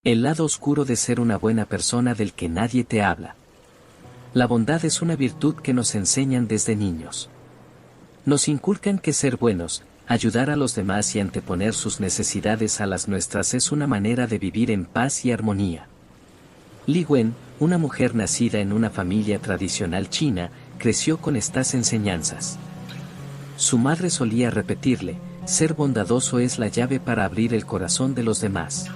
El lado oscuro de ser una buena persona del que nadie te habla. La bondad es una virtud que nos enseñan desde niños. Nos inculcan que ser buenos, ayudar a los demás y anteponer sus necesidades a las nuestras es una manera de vivir en paz y armonía. Li Wen, una mujer nacida en una familia tradicional china, creció con estas enseñanzas. Su madre solía repetirle, ser bondadoso es la llave para abrir el corazón de los demás.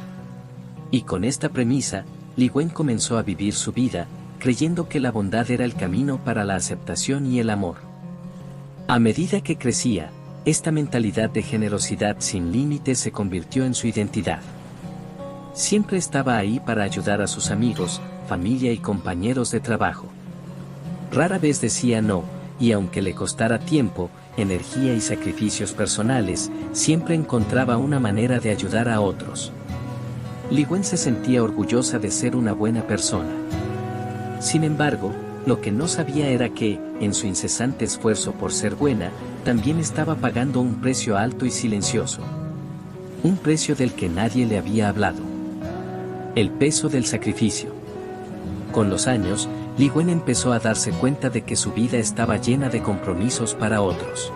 Y con esta premisa, Li Wen comenzó a vivir su vida, creyendo que la bondad era el camino para la aceptación y el amor. A medida que crecía, esta mentalidad de generosidad sin límites se convirtió en su identidad. Siempre estaba ahí para ayudar a sus amigos, familia y compañeros de trabajo. Rara vez decía no, y aunque le costara tiempo, energía y sacrificios personales, siempre encontraba una manera de ayudar a otros. Li Wen se sentía orgullosa de ser una buena persona. Sin embargo, lo que no sabía era que, en su incesante esfuerzo por ser buena, también estaba pagando un precio alto y silencioso. Un precio del que nadie le había hablado. El peso del sacrificio. Con los años, Li Wen empezó a darse cuenta de que su vida estaba llena de compromisos para otros.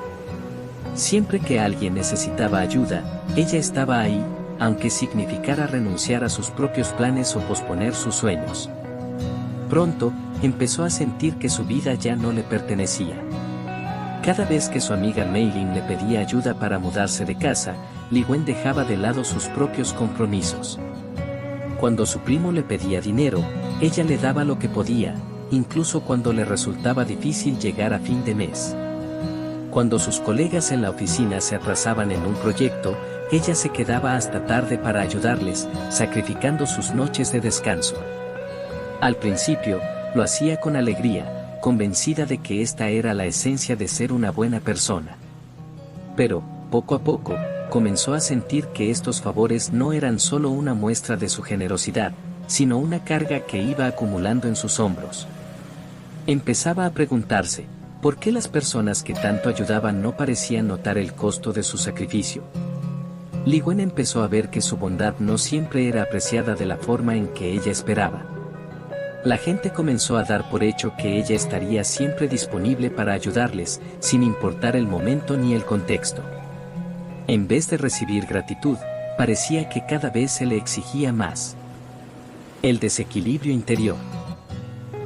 Siempre que alguien necesitaba ayuda, ella estaba ahí, aunque significara renunciar a sus propios planes o posponer sus sueños. Pronto, empezó a sentir que su vida ya no le pertenecía. Cada vez que su amiga Mei-Ling le pedía ayuda para mudarse de casa, Li Wen dejaba de lado sus propios compromisos. Cuando su primo le pedía dinero, ella le daba lo que podía, incluso cuando le resultaba difícil llegar a fin de mes. Cuando sus colegas en la oficina se atrasaban en un proyecto, ella se quedaba hasta tarde para ayudarles, sacrificando sus noches de descanso. Al principio, lo hacía con alegría, convencida de que esta era la esencia de ser una buena persona. Pero, poco a poco, comenzó a sentir que estos favores no eran solo una muestra de su generosidad, sino una carga que iba acumulando en sus hombros. Empezaba a preguntarse, ¿por qué las personas que tanto ayudaban no parecían notar el costo de su sacrificio? Li Wen empezó a ver que su bondad no siempre era apreciada de la forma en que ella esperaba. La gente comenzó a dar por hecho que ella estaría siempre disponible para ayudarles, sin importar el momento ni el contexto. En vez de recibir gratitud, parecía que cada vez se le exigía más. El desequilibrio interior.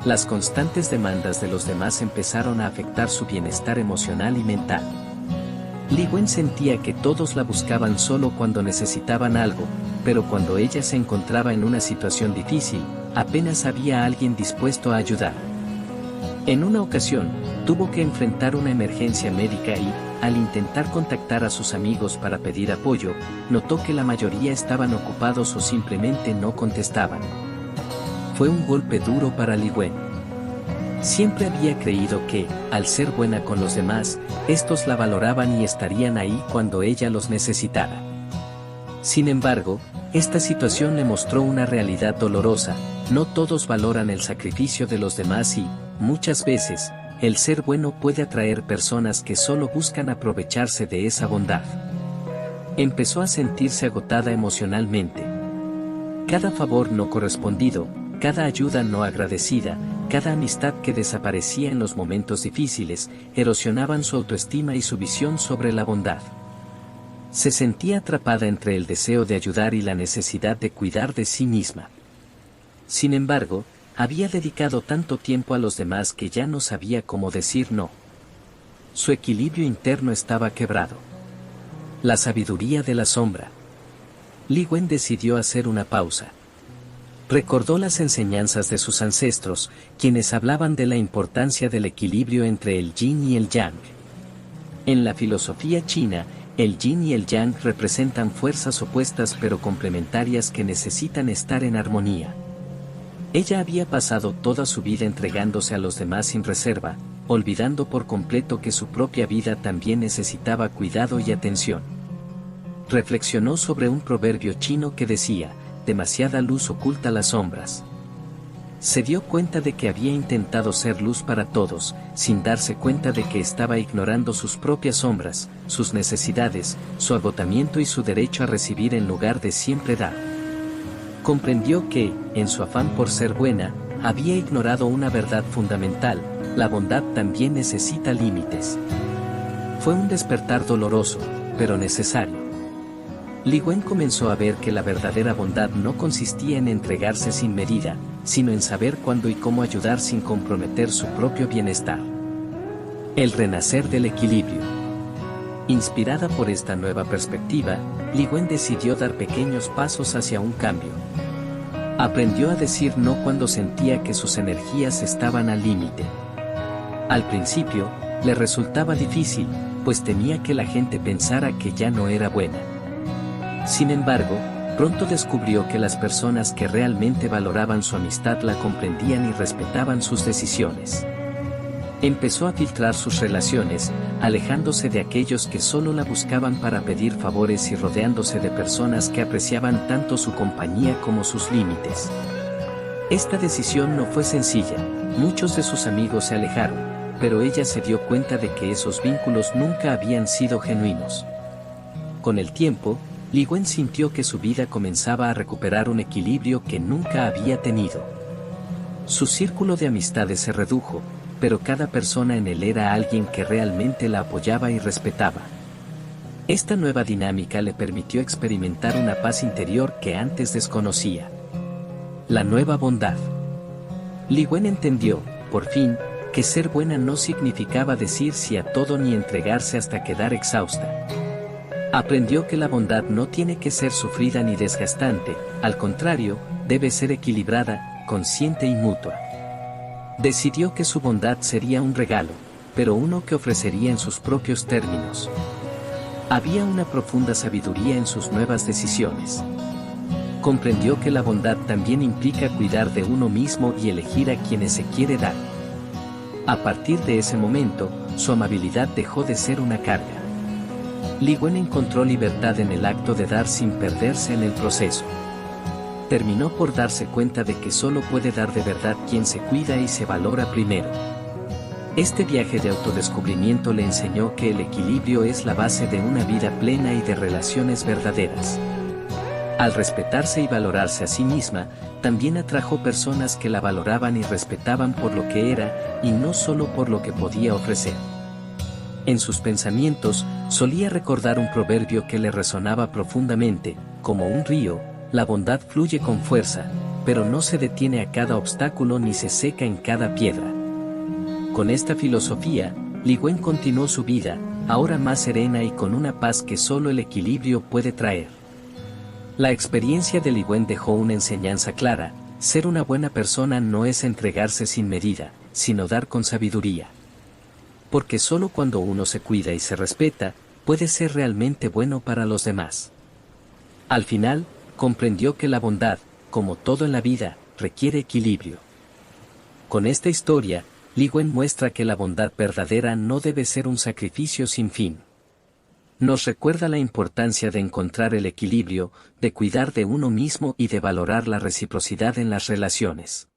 Las constantes demandas de los demás empezaron a afectar su bienestar emocional y mental. Li Wen sentía que todos la buscaban solo cuando necesitaban algo, pero cuando ella se encontraba en una situación difícil, apenas había alguien dispuesto a ayudar. En una ocasión, tuvo que enfrentar una emergencia médica y, al intentar contactar a sus amigos para pedir apoyo, notó que la mayoría estaban ocupados o simplemente no contestaban. Fue un golpe duro para Li Wen. Siempre había creído que, al ser buena con los demás, estos la valoraban y estarían ahí cuando ella los necesitara. Sin embargo, esta situación le mostró una realidad dolorosa: no todos valoran el sacrificio de los demás y, muchas veces, el ser bueno puede atraer personas que solo buscan aprovecharse de esa bondad. Empezó a sentirse agotada emocionalmente. Cada favor no correspondido, cada ayuda no agradecida, cada amistad que desaparecía en los momentos difíciles, erosionaban su autoestima y su visión sobre la bondad. Se sentía atrapada entre el deseo de ayudar y la necesidad de cuidar de sí misma. Sin embargo, había dedicado tanto tiempo a los demás que ya no sabía cómo decir no. Su equilibrio interno estaba quebrado. La sabiduría de la sombra. Li Wen decidió hacer una pausa. Recordó las enseñanzas de sus ancestros, quienes hablaban de la importancia del equilibrio entre el yin y el yang. En la filosofía china, el yin y el yang representan fuerzas opuestas pero complementarias que necesitan estar en armonía. Ella había pasado toda su vida entregándose a los demás sin reserva, olvidando por completo que su propia vida también necesitaba cuidado y atención. Reflexionó sobre un proverbio chino que decía: demasiada luz oculta las sombras. Se dio cuenta de que había intentado ser luz para todos, sin darse cuenta de que estaba ignorando sus propias sombras, sus necesidades, su agotamiento y su derecho a recibir en lugar de siempre dar. Comprendió que, en su afán por ser buena, había ignorado una verdad fundamental: la bondad también necesita límites. Fue un despertar doloroso, pero necesario. Li Wen comenzó a ver que la verdadera bondad no consistía en entregarse sin medida, sino en saber cuándo y cómo ayudar sin comprometer su propio bienestar. El renacer del equilibrio. Inspirada por esta nueva perspectiva, Li Wen decidió dar pequeños pasos hacia un cambio. Aprendió a decir no cuando sentía que sus energías estaban al límite. Al principio, le resultaba difícil, pues temía que la gente pensara que ya no era buena. Sin embargo, pronto descubrió que las personas que realmente valoraban su amistad la comprendían y respetaban sus decisiones. Empezó a filtrar sus relaciones, alejándose de aquellos que solo la buscaban para pedir favores y rodeándose de personas que apreciaban tanto su compañía como sus límites. Esta decisión no fue sencilla, muchos de sus amigos se alejaron, pero ella se dio cuenta de que esos vínculos nunca habían sido genuinos. Con el tiempo, Li Wen sintió que su vida comenzaba a recuperar un equilibrio que nunca había tenido. Su círculo de amistades se redujo, pero cada persona en él era alguien que realmente la apoyaba y respetaba. Esta nueva dinámica le permitió experimentar una paz interior que antes desconocía. La nueva bondad. Li Wen entendió, por fin, que ser buena no significaba decir sí a todo ni entregarse hasta quedar exhausta. Aprendió que la bondad no tiene que ser sufrida ni desgastante, al contrario, debe ser equilibrada, consciente y mutua. Decidió que su bondad sería un regalo, pero uno que ofrecería en sus propios términos. Había una profunda sabiduría en sus nuevas decisiones. Comprendió que la bondad también implica cuidar de uno mismo y elegir a quienes se quiere dar. A partir de ese momento, su amabilidad dejó de ser una carga. Li Wen encontró libertad en el acto de dar sin perderse en el proceso. Terminó por darse cuenta de que solo puede dar de verdad quien se cuida y se valora primero. Este viaje de autodescubrimiento le enseñó que el equilibrio es la base de una vida plena y de relaciones verdaderas. Al respetarse y valorarse a sí misma, también atrajo personas que la valoraban y respetaban por lo que era, y no solo por lo que podía ofrecer. En sus pensamientos, solía recordar un proverbio que le resonaba profundamente: como un río, la bondad fluye con fuerza, pero no se detiene a cada obstáculo ni se seca en cada piedra. Con esta filosofía, Li Wen continuó su vida, ahora más serena y con una paz que solo el equilibrio puede traer. La experiencia de Li Wen dejó una enseñanza clara: ser una buena persona no es entregarse sin medida, sino dar con sabiduría. Porque solo cuando uno se cuida y se respeta, puede ser realmente bueno para los demás. Al final, comprendió que la bondad, como todo en la vida, requiere equilibrio. Con esta historia, Li Wen muestra que la bondad verdadera no debe ser un sacrificio sin fin. Nos recuerda la importancia de encontrar el equilibrio, de cuidar de uno mismo y de valorar la reciprocidad en las relaciones.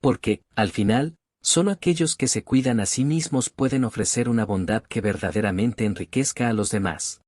Porque, al final, solo aquellos que se cuidan a sí mismos pueden ofrecer una bondad que verdaderamente enriquezca a los demás.